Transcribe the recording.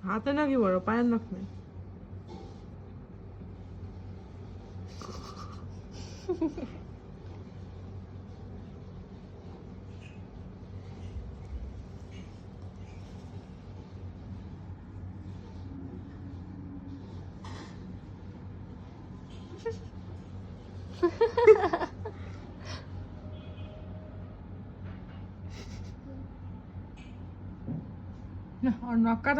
হাতে নাকি বড়, পায়ের নখ নেই। না, আর নখ কাটা